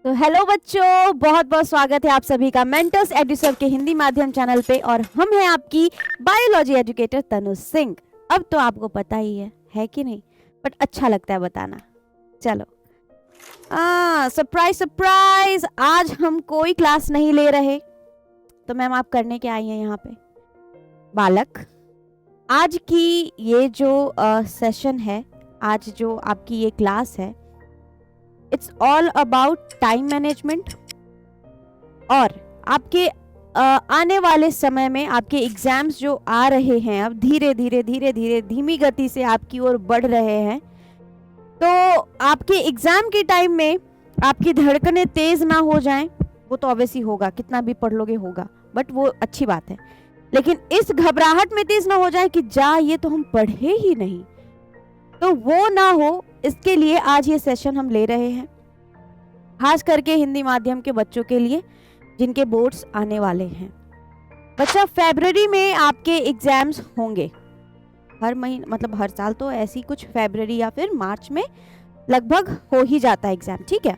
तो हेलो बच्चों, बहुत बहुत स्वागत है आप सभी का मेंटर्स एडुसर्व के हिंदी माध्यम चैनल पे। और हम हैं आपकी बायोलॉजी एजुकेटर तनु सिंह। अब तो आपको पता ही है कि नहीं? बट अच्छा लगता है बताना। चलो, सरप्राइज सरप्राइज, आज हम कोई क्लास नहीं ले रहे। तो मैम आप करने के आई हैं यहाँ पे? बालक, आज की ये जो सेशन है, आज जो आपकी ये क्लास है, it's all about time management. और आपके आने वाले समय में आपके एग्जाम्स जो आ रहे हैं, अब धीरे धीरे धीमी गति से आपकी ओर बढ़ रहे हैं। तो आपके एग्जाम के टाइम में आपकी धड़कनें तेज ना हो जाएं, वो तो ऑब्वियसली होगा, कितना भी पढ़ लोगे होगा, बट वो अच्छी बात है। लेकिन इस घबराहट में तेज ना हो जाए कि जा ये तो हम पढ़े ही नहीं, तो वो ना हो, इसके लिए आज ये सेशन हम ले रहे हैं, खास करके हिंदी माध्यम के बच्चों के लिए जिनके बोर्ड्स आने वाले हैं। बच्चा, फरवरी में आपके एग्जाम्स होंगे। हर महीने, मतलब हर साल तो ऐसी कुछ फरवरी या फिर मार्च में लगभग हो ही जाता है एग्जाम, ठीक है?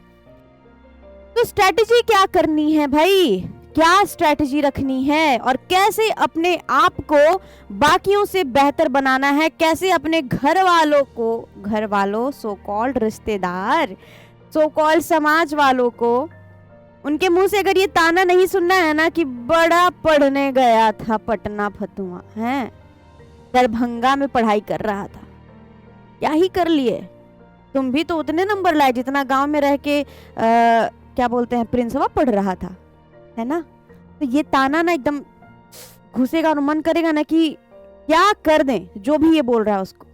तो स्ट्रेटजी क्या करनी है भाई, क्या स्ट्रेटजी रखनी है और कैसे अपने आप को बाकियों से बेहतर बनाना है, कैसे अपने घर वालों सो कॉल्ड रिश्तेदार, सो कॉल्ड समाज वालों को, उनके मुंह से अगर ये ताना नहीं सुनना है ना कि बड़ा पढ़ने गया था पटना फतुआ है, दरभंगा में पढ़ाई कर रहा था, क्या ही कर लिए, तुम भी तो उतने नंबर लाए जितना गांव में रह के क्या बोलते हैं प्रिंसवा पढ़ रहा था, है ना? तो ये ताना ना एकदम घुसेगा और मन करेगा ना कि क्या कर दें, जो भी ये बोल रहा है उसको,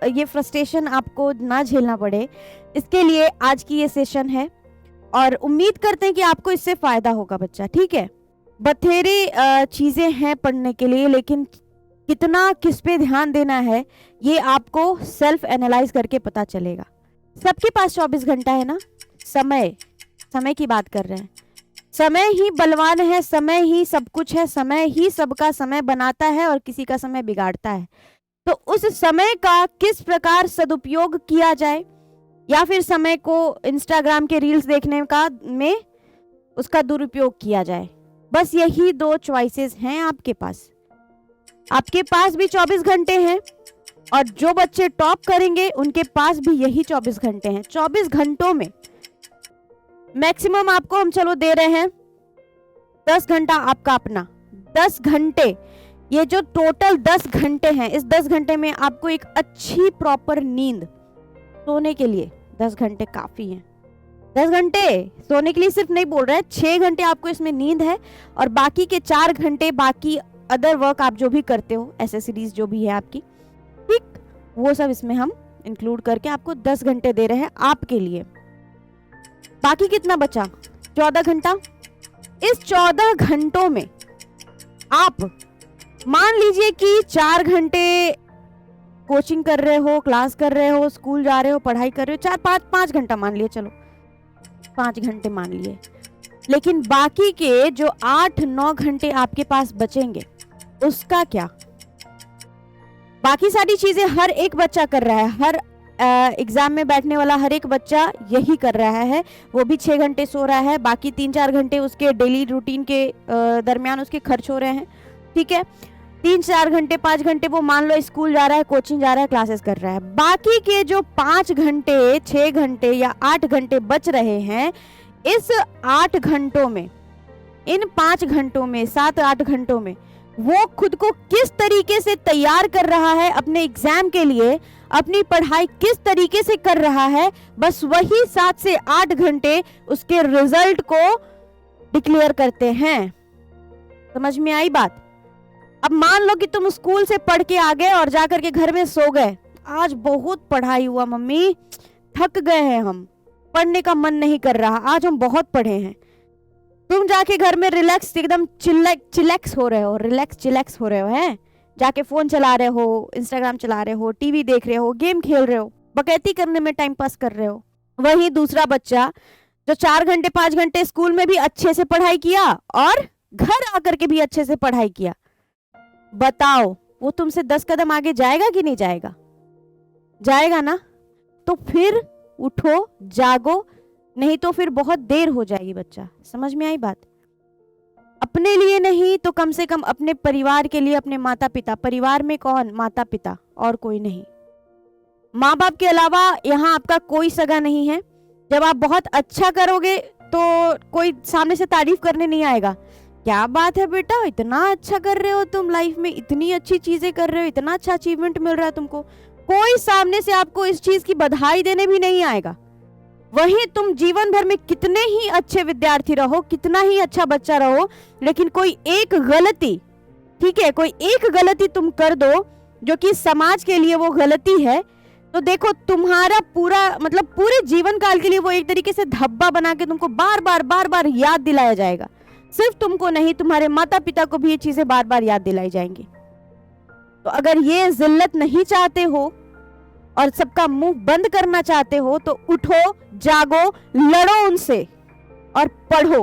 ये फ्रस्ट्रेशन आपको ना झेलना पड़े, इसके लिए आज की ये सेशन है। और उम्मीद करते हैं कि आपको इससे फायदा होगा बच्चा, ठीक है? बथेरे चीजें हैं पढ़ने के लिए, लेकिन कितना किस पे ध्यान देना है ये आपको सेल्फ एनालाइज करके पता चलेगा। सबके पास 24 घंटा है ना, समय की बात कर रहे हैं। समय ही बलवान है, समय ही सब कुछ है, समय ही सबका समय बनाता है और किसी का समय बिगाड़ता है। तो उस समय का किस प्रकार सदुपयोग किया जाए, या फिर समय को इंस्टाग्राम के रील्स देखने का में उसका दुरुपयोग किया जाए, बस यही दो चॉइसेस हैं आपके पास। आपके पास भी 24 घंटे हैं और जो बच्चे टॉप करेंगे उनके पास भी यही 24 घंटे हैं। 24 घंटों में मैक्सिमम आपको हम चलो दे रहे हैं 10 घंटा आपका अपना, 10 घंटे, ये जो टोटल 10 घंटे हैं, इस 10 घंटे में आपको एक अच्छी प्रॉपर नींद, सोने के लिए 10 घंटे काफी हैं। 10 घंटे सोने के लिए सिर्फ नहीं बोल रहे हैं, 6 घंटे आपको इसमें नींद है और बाकी के 4 घंटे बाकी अदर वर्क आप जो भी करते हो, एसेसरीज जो भी है आपकी, ठीक, वो सब इसमें हम इंक्लूड करके आपको 10 घंटे दे रहे हैं आपके लिए। बाकी कितना बचा? 14 घंटा। इस 14 घंटों में आप मान लीजिए कि 4 घंटे कोचिंग कर रहे हो, क्लास कर रहे हो, स्कूल जा रहे हो, पढ़ाई कर रहे हो, 4-5 घंटा मान लिए, चलो 5 घंटे मान लिए, लेकिन बाकी के जो 8-9 घंटे आपके पास बचेंगे उसका क्या? बाकी सारी चीजें हर एक बच्चा कर रहा है, हर एग्जाम में बैठने वाला हर एक बच्चा यही कर रहा है, वो भी 6 घंटे सो रहा है, बाकी 3-4 घंटे उसके डेली रूटीन के दरमियान उसके खर्च हो रहे हैं, ठीक है? 3-4 घंटे 5 घंटे वो मान लो स्कूल जा रहा है, कोचिंग जा रहा है, क्लासेस कर रहा है। बाकी के जो 5 घंटे 6 घंटे या 8 घंटे बच रहे हैं, इस 8 घंटों में, इन 5 घंटों में, 7-8 घंटों में वो खुद को किस तरीके से तैयार कर रहा है अपने एग्जाम के लिए, अपनी पढ़ाई किस तरीके से कर रहा है, बस वही 7 से 8 घंटे उसके रिजल्ट को डिक्लेयर करते हैं। समझ में आई बात? अब मान लो कि तुम स्कूल से पढ़ के आ गए और जाकर के घर में सो गए, आज बहुत पढ़ाई हुआ मम्मी, थक गए हैं हम, पढ़ने का मन नहीं कर रहा, आज हम बहुत पढ़े हैं। तुम जाके घर में रिलैक्स, एकदम चिलैक्स हो रहे हो, चिलैक्स हो रहे हो, हैं? जाके फोन चला रहे हो, इंस्टाग्राम चला रहे हो, टीवी देख रहे हो, गेम खेल रहे हो, बकैती करने में टाइम पास कर रहे हो। वही दूसरा बच्चा जो 4 घंटे 5 घंटे स्कूल में भी अच्छे से पढ़ाई किया और घर आकर के भी अच्छे से पढ़ाई किया, बताओ वो तुमसे 10 कदम आगे जाएगा कि नहीं जाएगा? जाएगा ना? तो फिर उठो, जागो, नहीं तो फिर बहुत देर हो जाएगी बच्चा। समझ में आई बात? अपने लिए नहीं तो कम से कम अपने परिवार के लिए, अपने माता पिता, परिवार में कौन? माता पिता, और कोई नहीं। माँ बाप के अलावा यहाँ आपका कोई सगा नहीं है। जब आप बहुत अच्छा करोगे तो कोई सामने से तारीफ करने नहीं आएगा, क्या बात है बेटा, इतना अच्छा कर रहे हो तुम, लाइफ में इतनी अच्छी चीजें कर रहे हो, इतना अच्छा अचीवमेंट मिल रहा है तुमको। कोई सामने से आपको इस चीज की बधाई देने भी नहीं आएगा। वहीं तुम जीवन भर में कितने ही अच्छे विद्यार्थी रहो, कितना ही अच्छा बच्चा रहो, लेकिन कोई एक गलती, ठीक है, कोई एक गलती तुम कर दो जो कि समाज के लिए वो गलती है, तो देखो तुम्हारा पूरा मतलब पूरे जीवन काल के लिए वो एक तरीके से धब्बा बना के तुमको बार बार याद दिलाया जाएगा। सिर्फ तुमको नहीं, तुम्हारे माता पिता को भी ये चीजें बार बार याद दिलाई जाएंगी। तो अगर ये जिल्लत नहीं चाहते हो और सबका मुंह बंद करना चाहते हो तो उठो, जागो, लड़ो उनसे और पढ़ो,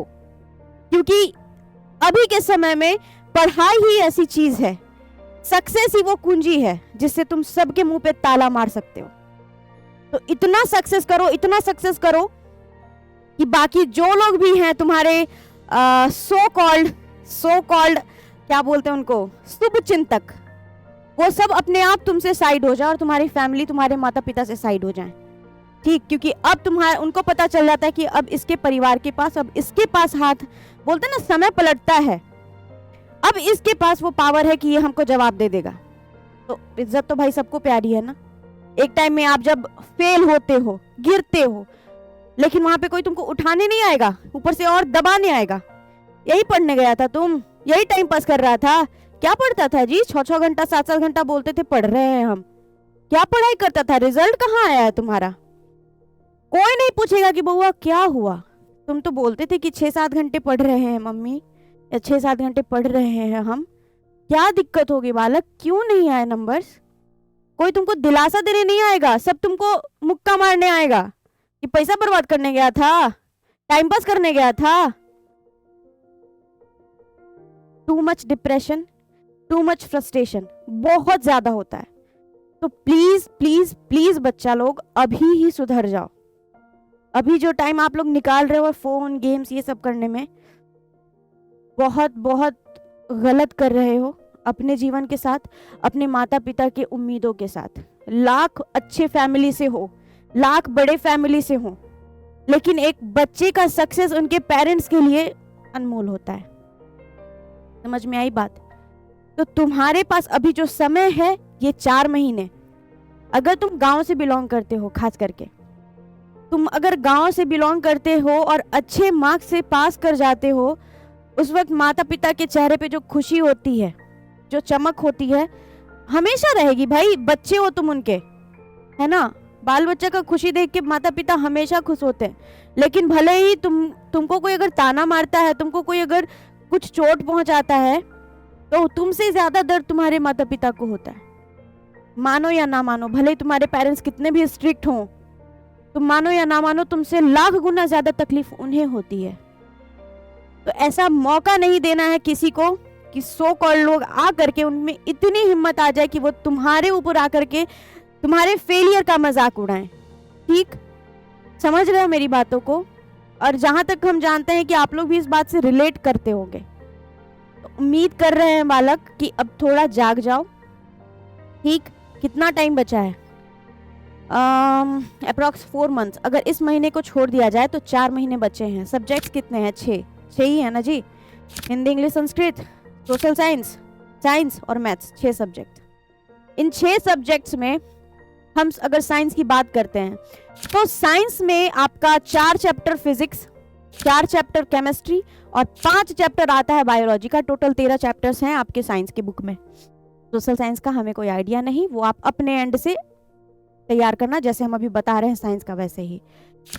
क्योंकि अभी के समय में पढ़ाई ही ऐसी चीज है, सक्सेस ही वो कुंजी है जिससे तुम सबके मुंह पे ताला मार सकते हो। तो इतना सक्सेस करो, इतना सक्सेस करो कि बाकी जो लोग भी हैं तुम्हारे सो कॉल्ड क्या बोलते हैं उनको, शुभ चिंतक, वो सब अपने आप तुमसे साइड हो जाए और तुम्हारी फैमिली, तुम्हारे माता पिता से साइड हो जाए। ठीक, क्योंकि अब तुम्हारा उनको पता चल जाता है कि अब इसके परिवार के पास, अब इसके पास हाथ, बोलते ना समय पलटता है, अब इसके पास वो पावर है कि ये हमको जवाब दे देगा। तो इज्जत तो भाई सबको प्यारी है ना। एक टाइम में आप जब फेल होते हो, गिरते हो, लेकिन वहां पे कोई तुमको उठाने नहीं आएगा, ऊपर से और दबाने आएगा। यही पढ़ने गया था तुम, यही टाइम पास कर रहा था, क्या पढ़ता था जी, 6-6 घंटा 7-7 घंटा बोलते थे पढ़ रहे हैं हम, क्या पढ़ाई करता था, रिजल्ट कहाँ आया है तुम्हारा? कोई नहीं पूछेगा कि बउआ क्या हुआ, तुम तो बोलते थे कि 6-7 घंटे पढ़ रहे हैं मम्मी, या 6-7 घंटे पढ़ रहे हैं हम, क्या दिक्कत होगी बालक, क्यों नहीं आए नंबर्स? कोई तुमको दिलासा देने नहीं आएगा, सब तुमको मुक्का मारने आएगा कि पैसा बर्बाद करने गया था, टाइम पास करने गया था। Too much depression, too much frustration बहुत ज्यादा होता है। तो प्लीज प्लीज प्लीज बच्चा लोग अभी ही सुधर जाओ। अभी जो टाइम आप लोग निकाल रहे हो फोन, गेम्स, ये सब करने में, बहुत बहुत गलत कर रहे हो अपने जीवन के साथ, अपने माता पिता के उम्मीदों के साथ। लाख अच्छे फैमिली से हो, लाख बड़े फैमिली से हो, लेकिन एक बच्चे का सक्सेस उनके पेरेंट्स के लिए अनमोल होता है। समझ में आई बात? तो तुम्हारे पास अभी जो समय है ये 4 महीने, अगर तुम गांव से बिलोंग करते हो, खास करके तुम अगर गांव से बिलोंग करते हो और अच्छे मार्क्स से पास कर जाते हो, उस वक्त माता पिता के चेहरे पे जो खुशी होती है, जो चमक होती है, हमेशा रहेगी भाई। बच्चे हो तुम उनके, है ना, बाल बच्चा का खुशी देख के माता पिता हमेशा खुश होते हैं। लेकिन भले ही तुमको कोई अगर ताना मारता है, तुमको कोई अगर कुछ चोट पहुंचाता है, तो तुमसे ज्यादा दर्द तुम्हारे माता पिता को होता है। मानो या ना मानो, भले ही तुम्हारे पेरेंट्स कितने भी स्ट्रिक्ट हों, तुम मानो या ना मानो, तुमसे लाख गुना ज्यादा तकलीफ उन्हें होती है। तो ऐसा मौका नहीं देना है किसी को कि सो कॉल्ड लोग आ करके उनमें इतनी हिम्मत आ जाए कि वो तुम्हारे ऊपर आकर के तुम्हारे फेलियर का मजाक उड़ाएं। ठीक, समझ रहे हो मेरी बातों को? और जहां तक हम जानते हैं कि आप लोग भी इस बात से रिलेट करते होंगे, तो उम्मीद कर रहे हैं बालक कि अब थोड़ा जाग जाओ। ठीक, कितना टाइम बचा है? Approx 4 months. अगर इस महीने को छोड़ दिया जाए तो 4 महीने बचे हैं। सब्जेक्ट्स कितने हैं? 6 ही है ना जी। Hindi, English, Sanskrit, social science, science और मैथ्स, 6 सब्जेक्ट। इन 6 सब्जेक्ट्स में हम अगर साइंस की बात करते हैं तो साइंस में आपका 4 चैप्टर फिजिक्स, 4 चैप्टर केमिस्ट्री और 5 चैप्टर आता है बायोलॉजी का। टोटल 13 चैप्टर्स हैं आपके साइंस की बुक में। सोशल साइंस का हमें कोई आइडिया नहीं, वो आप अपने एंड से तैयार करना, जैसे हम अभी बता रहे हैं साइंस का वैसे ही।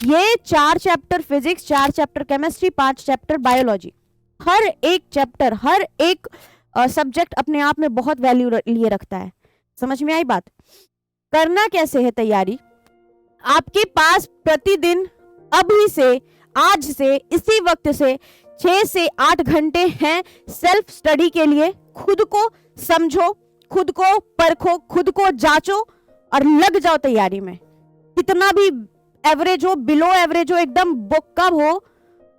ये 4 chapter physics, 4 chapter chemistry, 5 chapter biology, हर एक चैप्टर, हर एक सब्जेक्ट अपने आप में बहुत वैल्यू लिए रखता है। समझ में आई बात? करना कैसे है तैयारी? आपके पास प्रतिदिन अभी से, आज से, इसी वक्त से 6 से 8 घंटे हैं सेल्फ स्टडी के लिए। खुद को समझो, खुद को परखो, खुद को जांचो और लग जाओ तैयारी में। कितना भी एवरेज हो, बिलो एवरेज हो, एकदम बोकब हो,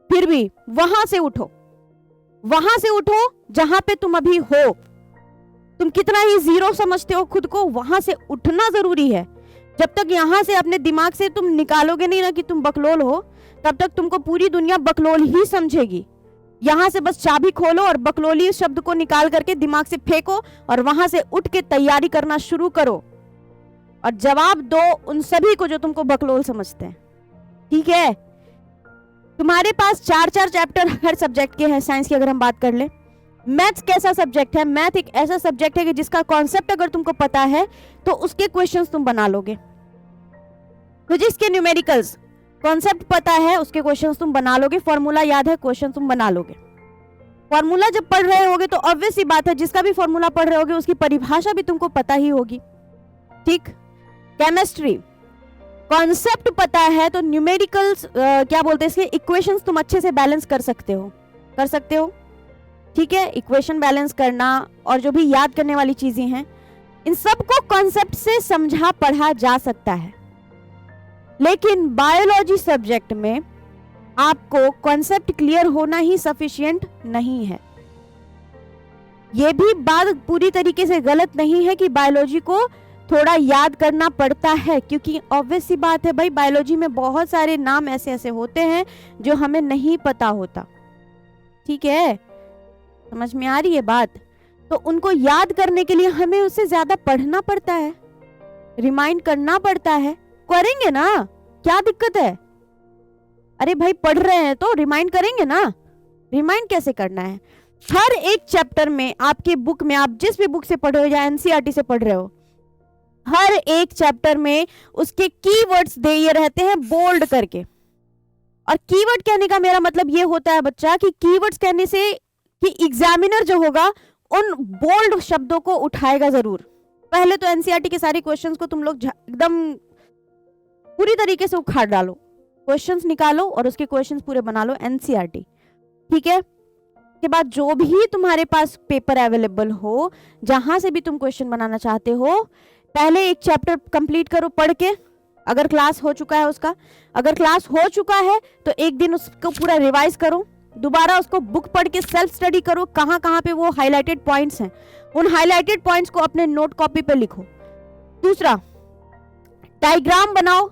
फिर भी वहां से उठो, वहां से उठो जहां पे तुम अभी हो। तुम कितना ही जीरो समझते हो खुद को, वहां से उठना जरूरी है। जब तक यहां से अपने दिमाग से तुम निकालोगे नहीं ना कि तुम बकलोल हो, तब तक तुमको पूरी दुनिया बकलोल ही समझेगी। यहां से बस चाबी खोलो और बकलोली शब्द को निकाल करके दिमाग से फेंको और वहां से उठ के तैयारी करना शुरू करो और जवाब दो उन सभी को जो तुमको बकलोल समझते हैं। ठीक है, तुम्हारे पास 4-4 चैप्टर हर सब्जेक्ट के हैं। साइंस की अगर हम बात कर ले, मैथ्स कैसा सब्जेक्ट है? मैथ एक ऐसा सब्जेक्ट है कि जिसका कॉन्सेप्ट अगर तुमको पता है तो उसके क्वेश्चंस तुम बना लोगे। फिजिक्स के न्यूमेरिकल्स, कॉन्सेप्ट पता है, उसके क्वेश्चंस तुम बना लोगे। फॉर्मूला याद है, क्वेश्चन तुम बना लोगे। फॉर्मूला जब पढ़ रहे होगे तो ऑब्वियस सी बात है, जिसका भी फॉर्मूला पढ़ रहे होगे उसकी परिभाषा भी तुमको पता ही होगी। ठीक, केमिस्ट्री कॉन्सेप्ट पता है तो न्यूमेरिकल्स क्या बोलते हैं इसके, इक्वेशंस तुम अच्छे से बैलेंस कर सकते हो। ठीक है, इक्वेशन बैलेंस करना और जो भी याद करने वाली चीजें हैं, इन सबको कॉन्सेप्ट से समझा पढ़ा जा सकता है। लेकिन बायोलॉजी सब्जेक्ट में आपको कॉन्सेप्ट क्लियर होना ही सफिशिएंट नहीं है। यह भी बात पूरी तरीके से गलत नहीं है कि बायोलॉजी को थोड़ा याद करना पड़ता है, क्योंकि ऑब्वियस सी बात है भाई, बायोलॉजी में बहुत सारे नाम ऐसे ऐसे होते हैं जो हमें नहीं पता होता। ठीक है, समझ में आ रही है बात? तो उनको याद करने के लिए हमें उससे ज्यादा पढ़ना पड़ता है, रिमाइंड करना पड़ता है। करेंगे ना, क्या दिक्कत है? अरे भाई पढ़ रहे हैं तो रिमाइंड करेंगे ना। रिमाइंड कैसे करना है? हर एक चैप्टर में आपके बुक में, आप जिस भी बुक से पढ़ रहे हो या एनसीईआरटी से पढ़ रहे हो, हर एक चैप्टर में उसके कीवर्ड्स दिए रहते हैं बोल्ड करके। और कीवर्ड कहने का मेरा मतलब ये होता है बच्चा कि कीवर्ड्स कहने से कि एग्जामिनर जो होगा उन बोल्ड शब्दों को उठाएगा जरूर। पहले तो एनसीईआरटी के सारे क्वेश्चंस को तुम लोग एकदम पूरी तरीके से उखाड़ डालो, क्वेश्चंस निकालो और उसके क्वेश्चंस पूरे बना लो एनसीईआरटी। ठीक है, के बाद जो भी तुम्हारे पास पेपर अवेलेबल हो, जहां से भी तुम क्वेश्चन बनाना चाहते हो, पहले एक चैप्टर कंप्लीट करो पढ़ के। अगर क्लास हो चुका है उसका, अगर क्लास हो चुका है तो एक दिन उसको पूरा रिवाइज करो, दोबारा उसको बुक पढ़ के सेल्फ स्टडी करो, कहाँ कहाँ पे वो हाईलाइटेड पॉइंट्स हैं, उन हाईलाइटेड पॉइंट्स को अपने नोट कॉपी पे लिखो। दूसरा, डायग्राम बनाओ,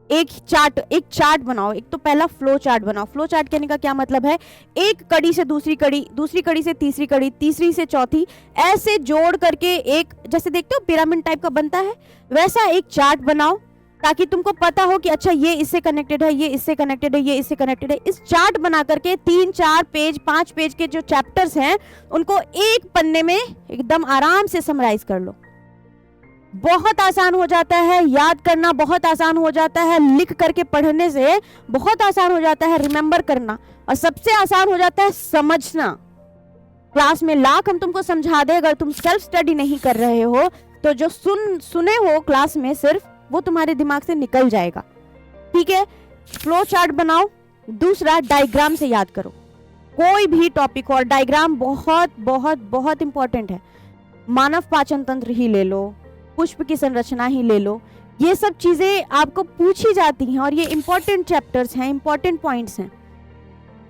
एक चार्ट बनाओ। एक तो पहला फ्लो चार्ट बनाओ। फ्लो चार्ट कहने का क्या मतलब है? एक कड़ी से दूसरी कड़ी, दूसरी कड़ी से तीसरी कड़ी, तीसरी से चौथी, ऐसे जोड़ करके एक, जैसे देखते हो पिरामिड टाइप का बनता है, वैसा एक चार्ट बनाओ ताकि तुमको पता हो कि अच्छा ये इससे कनेक्टेड है, ये इससे कनेक्टेड है, ये इससे कनेक्टेड है। इस चार्ट बना करके 3-4 पेज 5 पेज के जो चैप्टर्स हैं उनको एक पन्ने में एकदम आराम से समराइज कर लो। बहुत आसान हो जाता है, याद करना बहुत आसान हो जाता है, लिख करके पढ़ने से बहुत आसान हो जाता है रिमेंबर करना, और सबसे आसान हो जाता है समझना। क्लास में लाख हम तुमको समझा दे, अगर तुम सेल्फ स्टडी नहीं कर रहे हो तो जो सुने हो क्लास में सिर्फ, वो तुम्हारे दिमाग से निकल जाएगा। ठीक है, फ्लो चार्ट बनाओ। दूसरा, डायग्राम से याद करो कोई भी टॉपिक, और डायग्राम बहुत बहुत बहुत इंपॉर्टेंट है। मानव पाचन तंत्र ही ले लो, पुष्प की संरचना ही ले लो, ये सब चीजें आपको पूछी जाती हैं और ये इंपॉर्टेंट चैप्टर्स हैं, इंपॉर्टेंट पॉइंट्स हैं।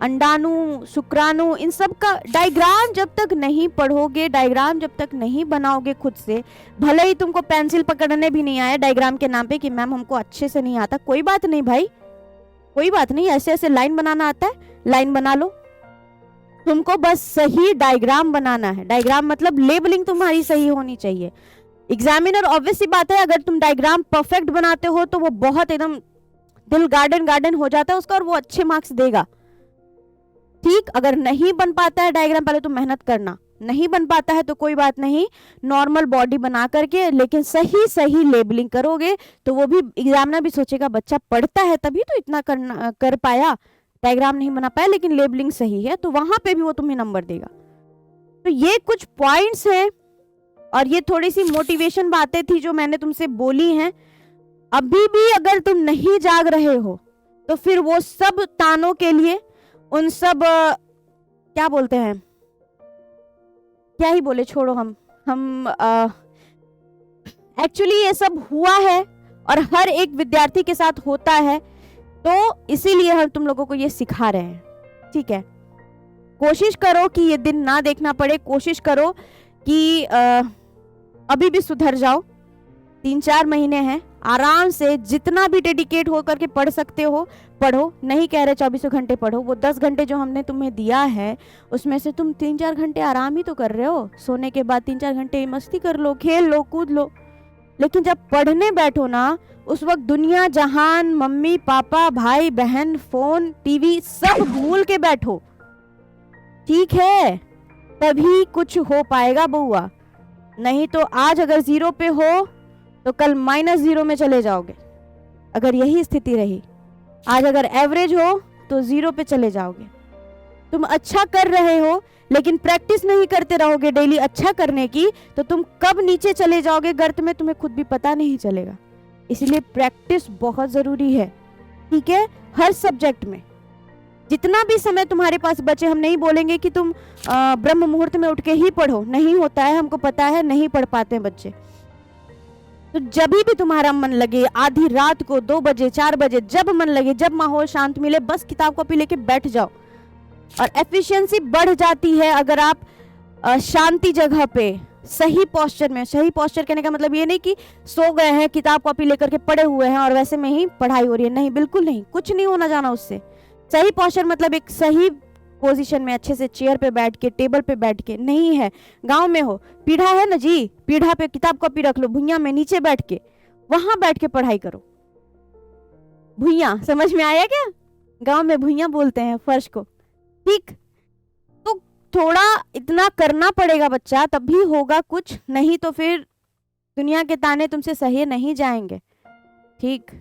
अंडाणु, शुक्राणु, इन सब का डायग्राम जब तक नहीं पढ़ोगे, डायग्राम जब तक नहीं बनाओगे खुद से, भले ही तुमको पेंसिल पकड़ने भी नहीं आया डायग्राम के नाम पे कि मैम हमको अच्छे से नहीं आता, कोई बात नहीं भाई, कोई बात नहीं, ऐसे ऐसे लाइन बनाना आता है, लाइन बना लो। तुमको बस सही डायग्राम बनाना है। डायग्राम मतलब लेबलिंग तुम्हारी सही होनी चाहिए। एग्जामिनर ऑब्वियस सी बात है, अगर तुम डायग्राम परफेक्ट बनाते हो तो वो बहुत एकदम दिल गार्डन गार्डन हो जाता है उसका और वो अच्छे मार्क्स देगा। ठीक, अगर नहीं बन पाता है डायग्राम, पहले तुम मेहनत करना, नहीं बन पाता है तो कोई बात नहीं, नॉर्मल बॉडी बना करके लेकिन सही सही लेबलिंग करोगे तो वो भी एग्जामिनर भी सोचेगा बच्चा पढ़ता है तभी तो इतना कर पाया, डायग्राम नहीं बना पाया लेकिन लेबलिंग सही है, तो वहां पे भी वो तुम्हें नंबर देगा। तो ये कुछ पॉइंट्स हैं और ये थोड़ी सी मोटिवेशन बातें थी जो मैंने तुमसे बोली हैं। अभी भी अगर तुम नहीं जाग रहे हो तो फिर वो सब तानों के लिए, उन सब क्या बोलते हैं, क्या ही बोले, छोड़ो। हम एक्चुअली ये सब हुआ है और हर एक विद्यार्थी के साथ होता है, तो इसीलिए हम तुम लोगों को ये सिखा रहे हैं, ठीक है। कोशिश करो कि ये दिन ना देखना पड़े, कोशिश करो कि अभी भी सुधर जाओ। 3-4 महीने हैं, आराम से जितना भी डेडिकेट हो करके पढ़ सकते हो पढ़ो। नहीं कह रहे 24 घंटे पढ़ो, वो 10 घंटे जो हमने तुम्हें दिया है उसमें से तुम 3-4 घंटे आराम ही तो कर रहे हो। सोने के बाद 3-4 घंटे मस्ती कर लो, खेल लो, कूद लो। लेकिन जब पढ़ने बैठो ना, उस वक्त दुनिया जहान, मम्मी पापा, भाई बहन, फोन, टीवी सब भूल के बैठो, ठीक है, तभी कुछ हो पाएगा बउआ। नहीं तो आज अगर 0 पे हो तो कल -0 में चले जाओगे। अगर यही स्थिति रही, आज अगर एवरेज हो तो 0 पे चले जाओगे। तुम अच्छा कर रहे हो लेकिन प्रैक्टिस नहीं करते रहोगे डेली अच्छा करने की, तो तुम कब नीचे चले जाओगे गर्त में तुम्हें खुद भी पता नहीं चलेगा। इसलिए प्रैक्टिस बहुत जरूरी है, ठीक है, हर सब्जेक्ट में। जितना भी समय तुम्हारे पास बचे, हम नहीं बोलेंगे कि तुम ब्रह्म मुहूर्त में उठ के ही पढ़ो, नहीं होता है, हमको पता है, नहीं पढ़ पाते बच्चे। तो जब भी तुम्हारा मन लगे, आधी रात को 2 बजे 4 बजे, जब मन लगे, जब माहौल शांत मिले, बस किताब कॉपी लेके बैठ जाओ। और एफिशिएंसी बढ़ जाती है अगर आप शांति जगह पे सही पोस्चर में, सही पोस्चर कहने का मतलब ये नहीं कि सो गए हैं, किताब कॉपी लेकर के पड़े हुए हैं और वैसे में ही पढ़ाई हो रही है, नहीं, बिल्कुल नहीं, कुछ नहीं होना जाना उससे। सही पोस्चर मतलब एक सही पोजीशन में, अच्छे से चेयर पे बैठ के, टेबल पे बैठ के। नहीं है, गांव में हो, पीढ़ा है ना जी, पीढ़ा पे किताब कॉपी रख लो, भुइयां में नीचे बैठ के, वहां बैठ के पढ़ाई करो। भुइयां समझ में आया क्या? गांव में भुइयां बोलते हैं फर्श को, ठीक। तो थोड़ा इतना करना पड़ेगा बच्चा, तब भी होगा कुछ, नहीं तो फिर दुनिया के ताने तुमसे सहे नहीं जाएंगे, ठीक।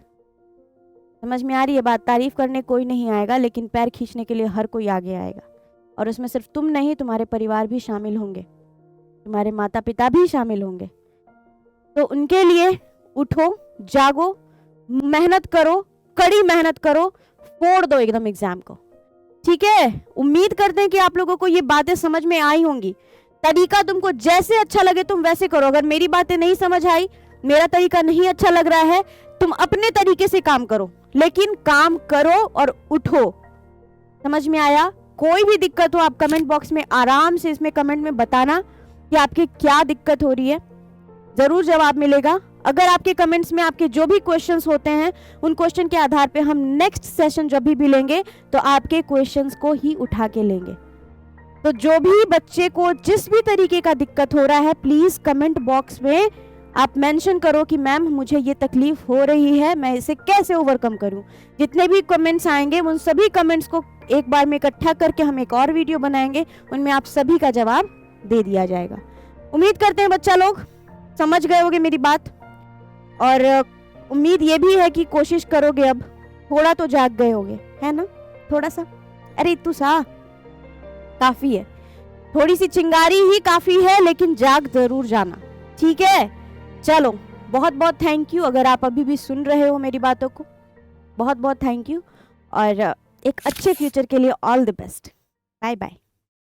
समझ में आ रही है बात? तारीफ करने कोई नहीं आएगा, लेकिन पैर खींचने के लिए हर कोई आगे आएगा। और उसमें सिर्फ तुम नहीं, तुम्हारे परिवार भी शामिल होंगे, तुम्हारे माता पिता भी शामिल होंगे। तो उनके लिए उठो, जागो, मेहनत करो, कड़ी मेहनत करो, फोड़ दो एकदम एग्जाम को, ठीक है। उम्मीद करते हैं कि आप लोगों को ये बातें समझ में आई होंगी। तरीका तुमको जैसे अच्छा लगे तुम वैसे करो। अगर मेरी बातें नहीं समझ आई, मेरा तरीका नहीं अच्छा लग रहा है, तुम अपने तरीके से काम करो, लेकिन काम करो और उठो। समझ में आया? कोई भी दिक्कत हो आप कमेंट बॉक्स में आराम से इसमें कमेंट में बताना कि आपकी क्या दिक्कत हो रही है, जरूर जवाब मिलेगा। अगर आपके कमेंट्स में आपके जो भी क्वेश्चंस होते हैं, उन क्वेश्चन के आधार पे हम नेक्स्ट सेशन जब भी लेंगे तो आपके क्वेश्चंस को ही उठा के लेंगे। तो जो भी बच्चे को जिस भी तरीके का दिक्कत हो रहा है, प्लीज कमेंट बॉक्स में आप मेंशन करो कि मैम मुझे ये तकलीफ हो रही है, मैं इसे कैसे ओवरकम करूं। जितने भी कमेंट्स आएंगे उन सभी कमेंट्स को एक बार में इकट्ठा करके हम एक और वीडियो बनाएंगे, उनमें आप सभी का जवाब दे दिया जाएगा। उम्मीद करते हैं बच्चा लोग समझ गए होगे मेरी बात, और उम्मीद ये भी है कि कोशिश करोगे, अब थोड़ा तो जाग गए होगे, है ना? थोड़ा सा, अरे इतू सा काफी है, थोड़ी सी चिंगारी ही काफी है, लेकिन जाग जरूर जाना, ठीक है। चलो, बहुत बहुत थैंक यू। अगर आप अभी भी सुन रहे हो मेरी बातों को, बहुत बहुत थैंक यू, और एक अच्छे फ्यूचर के लिए all the best. Bye bye.